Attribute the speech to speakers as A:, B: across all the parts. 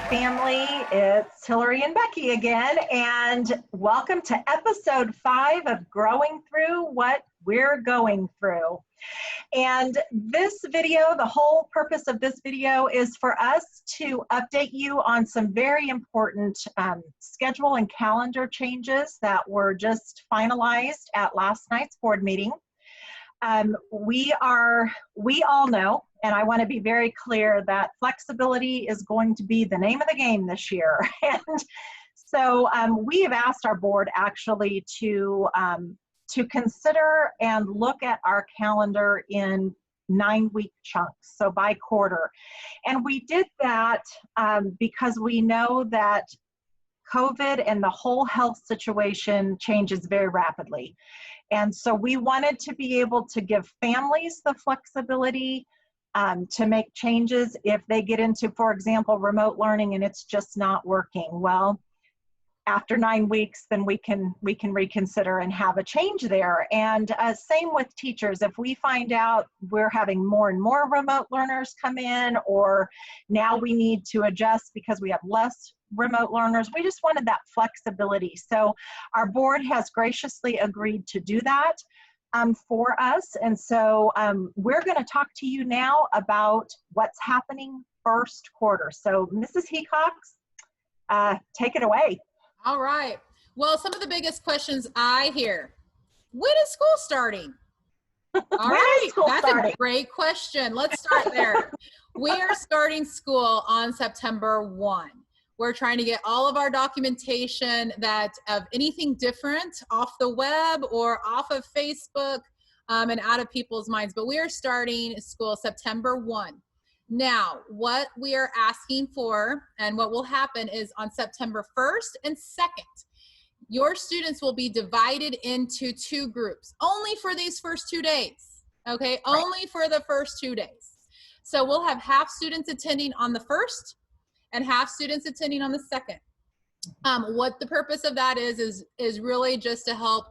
A: family. It's Hillary and Becky again, and welcome to episode 5 of Growing Through What We're Going Through. And this video, the whole purpose of this video is for us to update you on some very important schedule and calendar changes that were just finalized at last night's board meeting. We all know, and I want to be very clear, that flexibility is going to be the name of the game this year. And so we have asked our board actually to consider and look at our calendar in 9-week chunks, so by quarter. And we did that because we know that COVID and the whole health situation changes very rapidly. And so we wanted to be able to give families the flexibility to make changes if they get into, for example, remote learning and it's just not working. Well, after 9 weeks, then we can reconsider and have a change there. And same with teachers. If we find out we're having more and more remote learners come in, or now we need to adjust because we have less remote learners, we just wanted that flexibility. So our board has graciously agreed to do that for us. And so we're going to talk to you now about what's happening first quarter. So Mrs. Hecox, take it away.
B: All right. Well, some of the biggest questions I hear: when is school starting? All right, that's a great question. Let's start there. We are starting school on September 1. We're trying to get all of our documentation that of anything different off the web or off of Facebook and out of people's minds. But we are starting school September 1. Now, what we are asking for and what will happen is on September 1st and 2nd, your students will be divided into 2 groups, only for these first 2 days, okay? Right. Only for the first 2 days. So we'll have half students attending on the 1st and half students attending on the 2nd. What the purpose of that is really just to help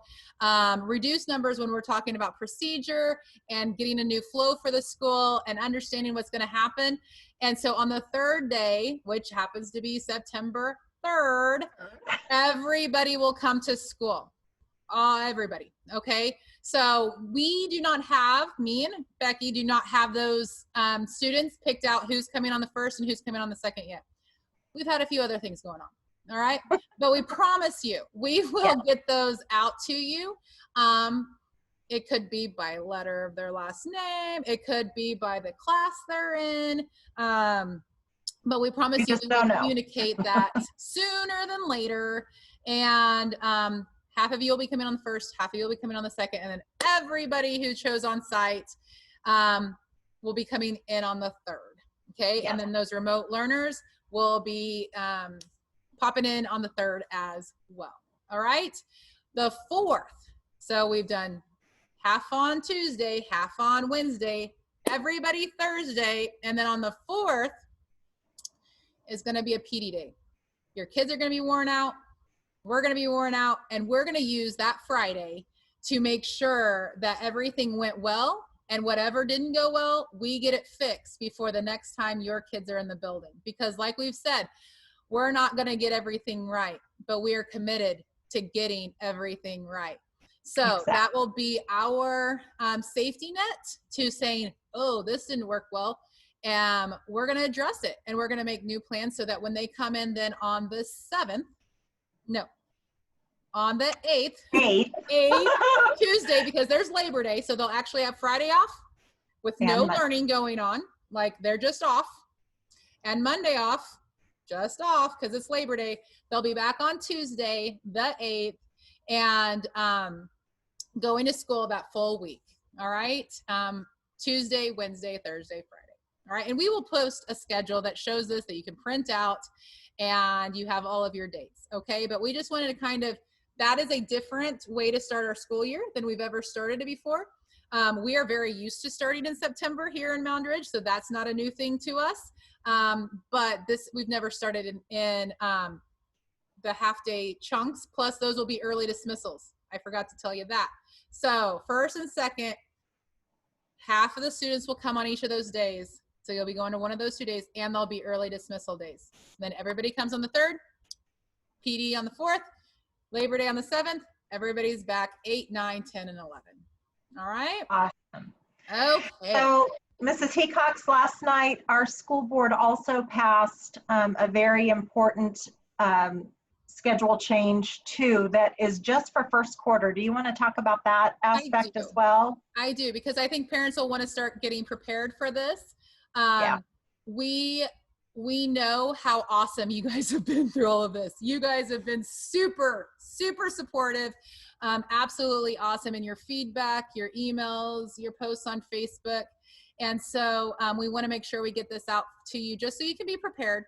B: reduce numbers when we're talking about procedure and getting a new flow for the school and understanding what's going to happen. And so on the 3rd day, which happens to be September 3rd, everybody will come to school. Everybody. Okay. So we do not have, me and Becky do not have those students picked out who's coming on the 1st and who's coming on the 2nd yet. We've had a few other things going on. All right. But we promise you, we will get those out to you. It could be by letter of their last name. It could be by the class they're in. But we promise you we will communicate that sooner than later. And half of you will be coming on the 1st, half of you will be coming on the 2nd, and then everybody who chose on site will be coming in on the 3rd. Okay. Yeah. And then those remote learners will be popping in on the 3rd as well. All right. The 4th. So we've done half on Tuesday, half on Wednesday, everybody Thursday. And then on the 4th is going to be a PD day. Your kids are going to be worn out. We're going to be worn out. And we're going to use that Friday to make sure that everything went well. And whatever didn't go well, we get it fixed before the next time your kids are in the building. Because like we've said, we're not going to get everything right, but we are committed to getting everything right. So that will be our safety net to saying, oh, this didn't work well. We're going to address it and we're going to make new plans so that when they come in then on the 7th, on the 8th Tuesday, because there's Labor Day, so they'll actually have Friday off with no learning going on, like they're just off, and Monday off, just off because it's Labor Day. They'll be back on Tuesday, the 8th, and going to school that full week. All right. Tuesday, Wednesday, Thursday, Friday. All right. And we will post a schedule that shows this that you can print out and you have all of your dates. Okay. But we just wanted to kind of, that is a different way to start our school year than we've ever started it before. We are very used to starting in September here in Mound Ridge, so that's not a new thing to us. But this, we've never started in the half-day chunks, plus those will be early dismissals. I forgot to tell you that. So 1st and 2nd, half of the students will come on each of those days. So you'll be going to one of those 2 days, and there'll be early dismissal days. Then everybody comes on the 3rd, PD on the 4th, Labor Day on the 7th. Everybody's back 8, 9, 10, and 11. All right?
A: Awesome.
B: Okay.
A: So, Mrs. Hecox, last night, our school board also passed a very important schedule change too, that is just for first quarter. Do you want to talk about that aspect as well?
B: I do, because I think parents will want to start getting prepared for this.
A: Yeah.
B: We know how awesome you guys have been through all of this. You guys have been super, super supportive. Absolutely awesome in your feedback, your emails, your posts on Facebook. And so we want to make sure we get this out to you just so you can be prepared.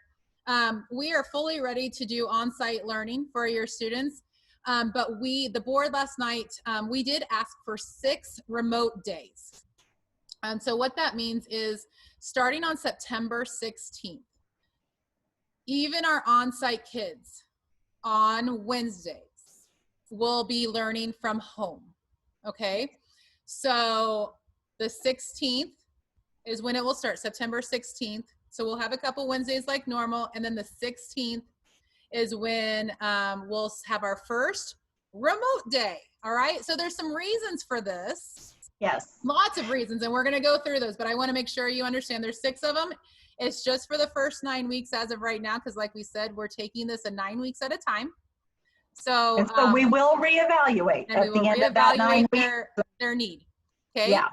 B: We are fully ready to do on-site learning for your students. But the board last night, we did ask for 6 remote days. And so what that means is starting on September 16th, even our on-site kids on Wednesdays will be learning from home, okay? So the 16th is when it will start, September 16th. So we'll have a couple Wednesdays like normal, and then the 16th is when we'll have our first remote day, all right? So there's some reasons for this.
A: Yes.
B: Lots of reasons, and we're gonna go through those, but I wanna make sure you understand there's 6 of them. It's just for the first 9 weeks as of right now, because like we said, we're taking this in 9 weeks at a time. So,
A: we will reevaluate at the end of that 9 weeks.
B: Their need, okay?
A: Yeah.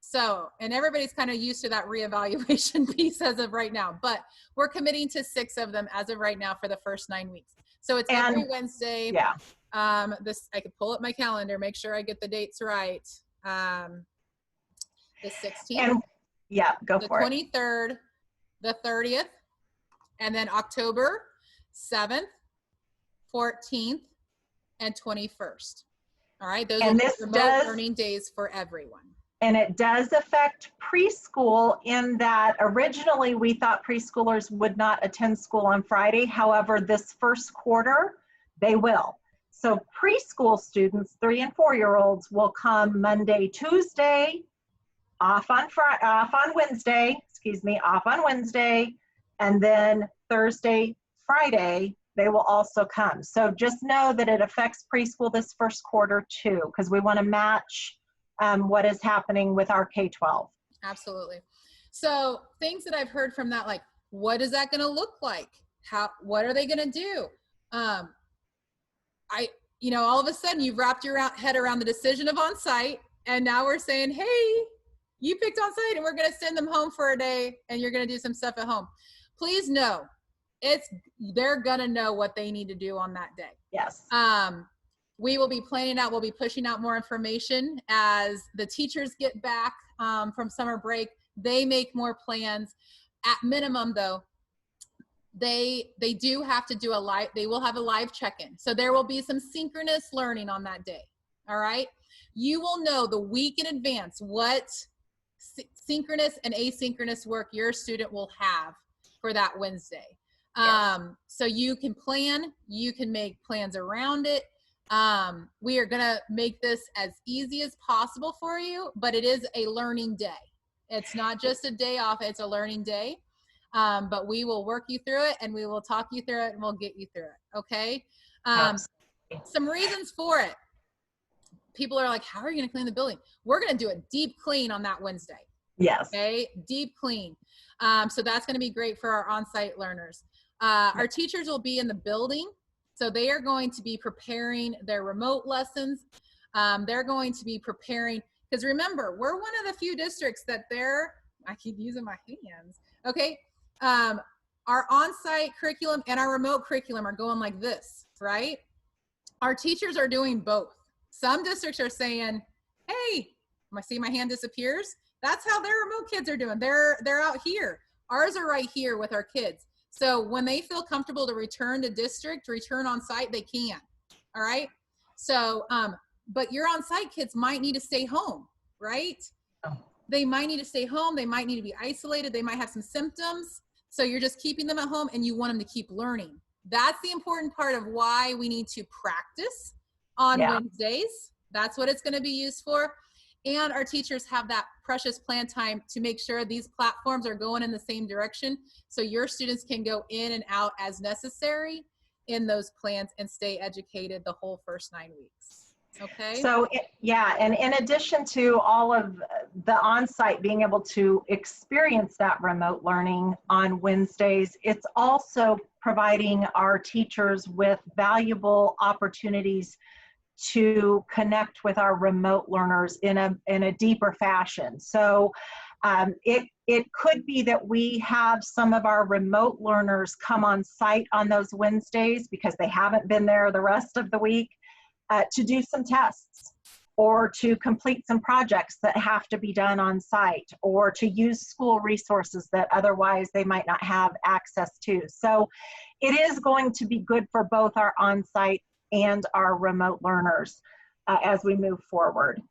B: So, and everybody's kind of used to that reevaluation piece as of right now, but we're committing to 6 of them as of right now for the first 9 weeks. So it's every Wednesday.
A: Yeah.
B: I could pull up my calendar, make sure I get the dates right. The 16th.
A: And yeah, go for it.
B: The 23rd, the 30th, and then October 7th, 14th, and 21st. All right, those are remote learning days for everyone.
A: And it does affect preschool in that originally we thought preschoolers would not attend school on Friday. However, this first quarter, they will. So preschool students, 3 and 4-year-olds, will come Monday, Tuesday, off on Wednesday, and then Thursday, Friday, they will also come. So just know that it affects preschool this first quarter too, because we want to match what is happening with our K-12.
B: Absolutely. So things that I've heard from that, like, what is that going to look like? What are they going to do? All of a sudden you've wrapped your head around the decision of on-site, and now we're saying, hey, you picked on-site and we're going to send them home for a day and you're going to do some stuff at home. Please know, they're going to know what they need to do on that day.
A: Yes.
B: We will be planning out, we'll be pushing out more information as the teachers get back from summer break. They make more plans. At minimum though, they do have to do they will have a live check-in. So there will be some synchronous learning on that day, all right? You will know the week in advance what synchronous and asynchronous work your student will have for that Wednesday.
A: Yes.
B: So you can plan, you can make plans around it. We are going to make this as easy as possible for you, but it is a learning day. It's not just a day off, it's a learning day. But we will work you through it, and we will talk you through it, and we'll get you through it. Okay. Some reasons for it. People are like, how are you going to clean the building? We're going to do a deep clean on that Wednesday.
A: Yes.
B: Okay. Deep clean. So that's going to be great for our on-site learners. Our teachers will be in the building. So they are going to be preparing their remote lessons. They're going to be preparing, because remember, we're one of the few districts that I keep using my hands. Okay. Our on-site curriculum and our remote curriculum are going like this, right? Our teachers are doing both. Some districts are saying, hey, see my hand disappears? That's how their remote kids are doing. They're out here. Ours are right here with our kids. So when they feel comfortable to return to district, return on site, they can. All right. So, but your on-site kids might need to stay home, right?
A: Oh.
B: They might need to stay home. They might need to be isolated. They might have some symptoms. So you're just keeping them at home and you want them to keep learning. That's the important part of why we need to practice on Wednesdays. That's what it's going to be used for. And our teachers have that precious plan time to make sure these platforms are going in the same direction, so your students can go in and out as necessary in those plans and stay educated the whole first 9 weeks. Okay.
A: So, yeah, and in addition to all of the on-site being able to experience that remote learning on Wednesdays, it's also providing our teachers with valuable opportunities to connect with our remote learners in a deeper fashion. So it could be that we have some of our remote learners come on site on those Wednesdays because they haven't been there the rest of the week, to do some tests or to complete some projects that have to be done on site, or to use school resources that otherwise they might not have access to. So it is going to be good for both our on-site and our remote learners as we move forward.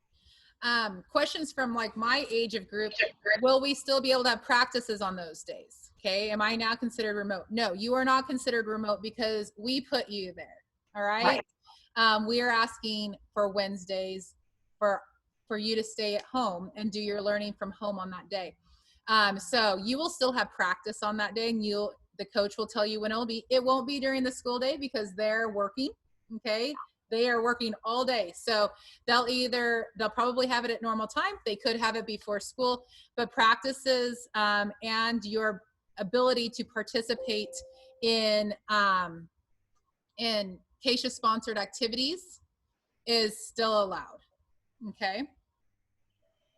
B: Questions from like my age of group: will we still be able to have practices on those days? Okay, am I now considered remote? No, you are not considered remote because we put you there. All right. We are asking for Wednesdays for you to stay at home and do your learning from home on that day. So you will still have practice on that day, and the coach will tell you when it'll be. It won't be during the school day because they're working. Okay, they are working all day. So they'll probably have it at normal time. They could have it before school, but practices and your ability to participate in CASHA sponsored activities is still allowed. Okay.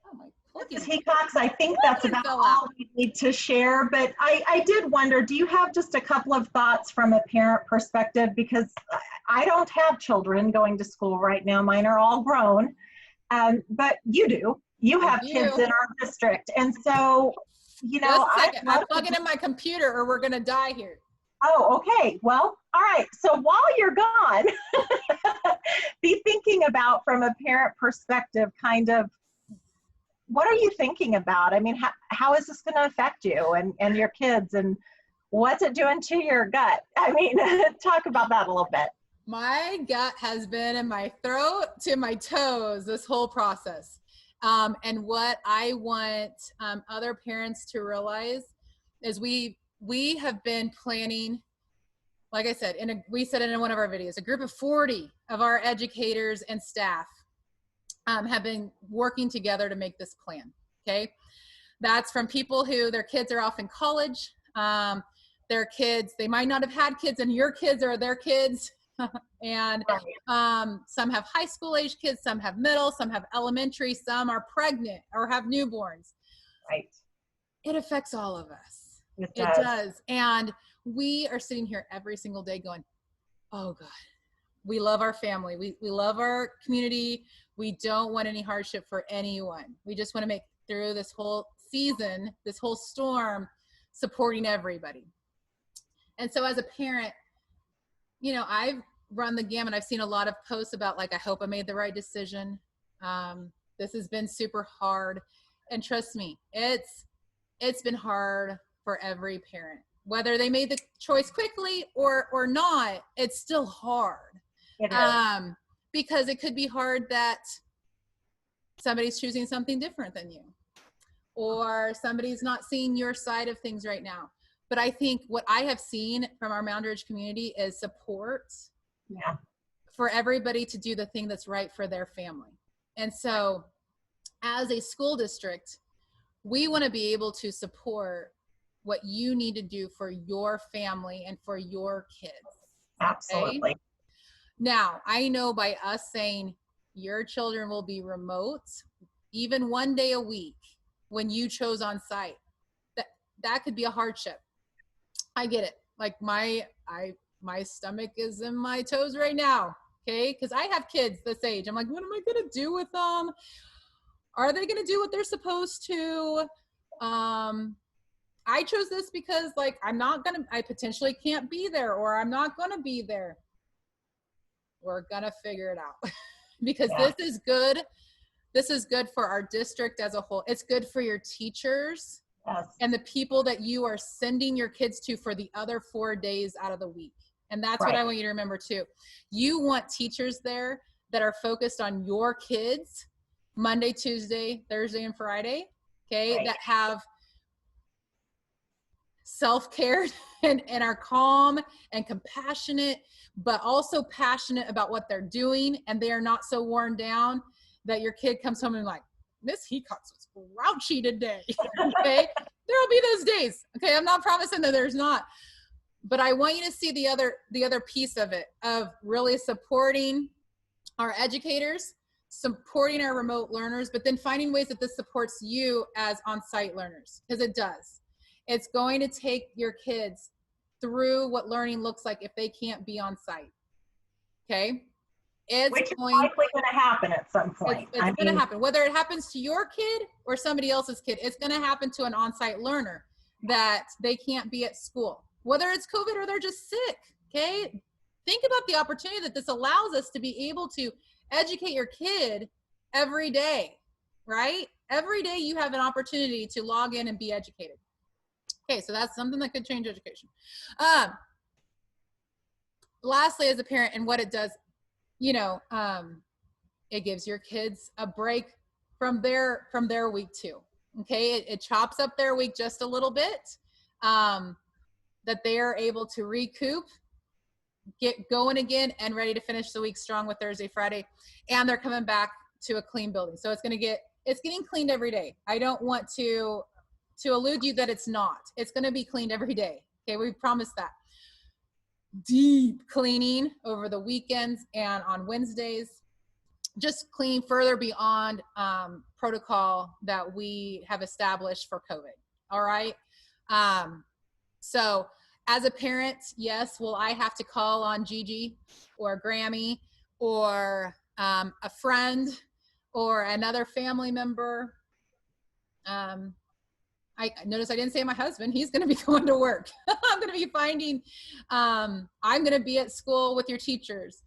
B: Oh my.
A: Mrs. Hecox, I think that's about all we need to share, but I did wonder, do you have just a couple of thoughts from a parent perspective? Because I don't have children going to school right now. Mine are all grown, but you do. You have kids in our district. And so, you know,
B: I'm plugging in my computer or we're going to die here.
A: Oh, okay. Well, all right. So while you're gone, be thinking about, from a parent perspective, kind of, what are you thinking about? I mean, how is this going to affect you and your kids, and what's it doing to your gut? I mean, talk about that a little bit.
B: My gut has been in my throat to my toes this whole process. And what I want other parents to realize is we have been planning, like I said, we said it in one of our videos, a group of 40 of our educators and staff have been working together to make this plan. Okay. That's from people who their kids are off in college. Their kids, they might not have had kids, and your kids are their kids. And some have high school age kids, some have middle, some have elementary, some are pregnant or have newborns.
A: Right.
B: It affects all of us.
A: It
B: does. And we are sitting here every single day going, oh God, we love our family. We love our community. We don't want any hardship for anyone. We just want to make it through this whole season, this whole storm, supporting everybody. And so as a parent, you know, I've run the gamut. I've seen a lot of posts about like, I hope I made the right decision. This has been super hard. And trust me, it's been hard for every parent. Whether they made the choice quickly or not, it's still hard.
A: It is.
B: Because it could be hard that somebody's choosing something different than you, or somebody's not seeing your side of things right now. But I think what I have seen from our Mound Ridge community is support for everybody to do the thing that's right for their family. And so as a school district, we want to be able to support what you need to do for your family and for your kids.
A: Absolutely.
B: Okay? Now, I know by us saying your children will be remote, even one day a week when you chose on site, that could be a hardship. I get it. Like my stomach is in my toes right now. Okay. Cause I have kids this age. I'm like, what am I going to do with them? Are they going to do what they're supposed to? I chose this because like, I potentially can't be there, or I'm not going to be there. We're going to figure it out because this is good. This is good for our district as a whole. It's good for your teachers.
A: Yes.
B: And the people that you are sending your kids to for the other 4 days out of the week. And that's what I want you to remember too. You want teachers there that are focused on your kids Monday, Tuesday, Thursday, and Friday, okay,
A: Right.
B: that have self-care and are calm and compassionate, but also passionate about what they're doing, and they are not so worn down that your kid comes home and like, Miss Hecox was grouchy today. Okay, there'll be those days. Okay, I'm not promising that there's not, but I want you to see the other piece of it, of really supporting our educators, supporting our remote learners, but then finding ways that this supports you as on-site learners, because it does. It's going to take your kids through what learning looks like if they can't be on site. Okay?
A: Which is likely going to happen at some point.
B: It's going to happen. Whether it happens to your kid or somebody else's kid, it's going to happen to an on-site learner that they can't be at school. Whether it's COVID or they're just sick. Okay? Think about the opportunity that this allows us to be able to educate your kid every day, right? Every day you have an opportunity to log in and be educated. Okay, so that's something that could change education. Lastly, as a parent, and what it does, you know, it gives your kids a break from their week too. Okay, it chops up their week just a little bit, that they are able to recoup, get going again, and ready to finish the week strong with Thursday, Friday, and they're coming back to a clean building. So it's getting cleaned every day. I don't want to elude you that it's not. It's going to be cleaned every day. Okay, we promise that. Deep cleaning over the weekends and on Wednesdays. Just clean further beyond protocol that we have established for COVID. All right. So as a parent, yes, will I have to call on Gigi or Grammy or a friend or another family member? I notice I didn't say my husband. He's going to be going to work. I'm going to be finding, I'm going to be at school with your teachers.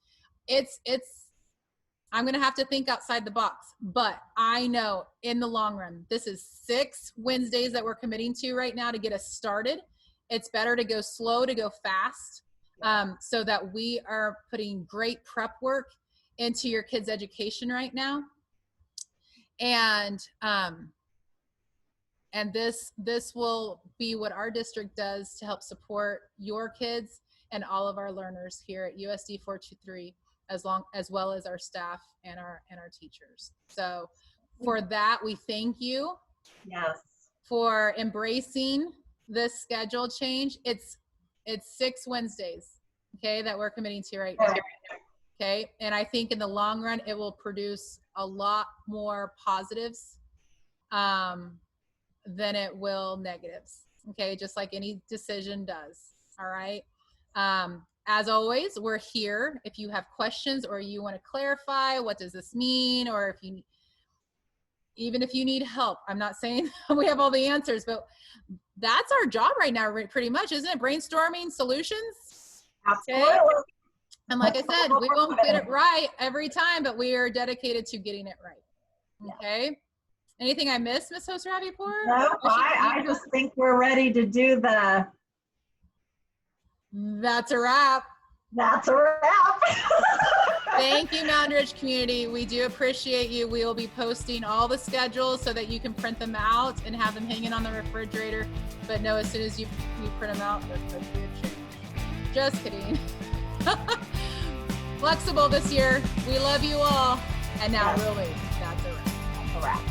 B: I'm going to have to think outside the box, but I know in the long run, this is 6 Wednesdays that we're committing to right now to get us started. It's better to go slow to go fast, so that we are putting great prep work into your kids' education right now. And this will be what our district does to help support your kids and all of our learners here at USD 423, as well as our staff and our teachers. So for that, we thank you.
A: Yes.
B: For embracing this schedule change. It's 6 Wednesdays, okay, that we're committing to right now. Okay, and I think in the long run, it will produce a lot more positives than it will negatives. Okay, just like any decision does. All right. As always, we're here if you have questions or you want to clarify what does this mean, or even if you need help. I'm not saying we have all the answers, but that's our job right now, pretty much, isn't it? Brainstorming solutions.
A: Absolutely.
B: Okay? And like I said, we won't get it right every time, but we are dedicated to getting it right. Okay. Yeah. Anything I missed, Ms. Host-Ravipour?
A: No, I just think we're ready to do the.
B: That's a wrap.
A: That's a wrap.
B: Thank you, Mountain Ridge community. We do appreciate you. We will be posting all the schedules so that you can print them out and have them hanging on the refrigerator. But no, as soon as you print them out, there's going to be a change. Just kidding. Flexible this year. We love you all. And now, really, that's a wrap.
A: That's a wrap.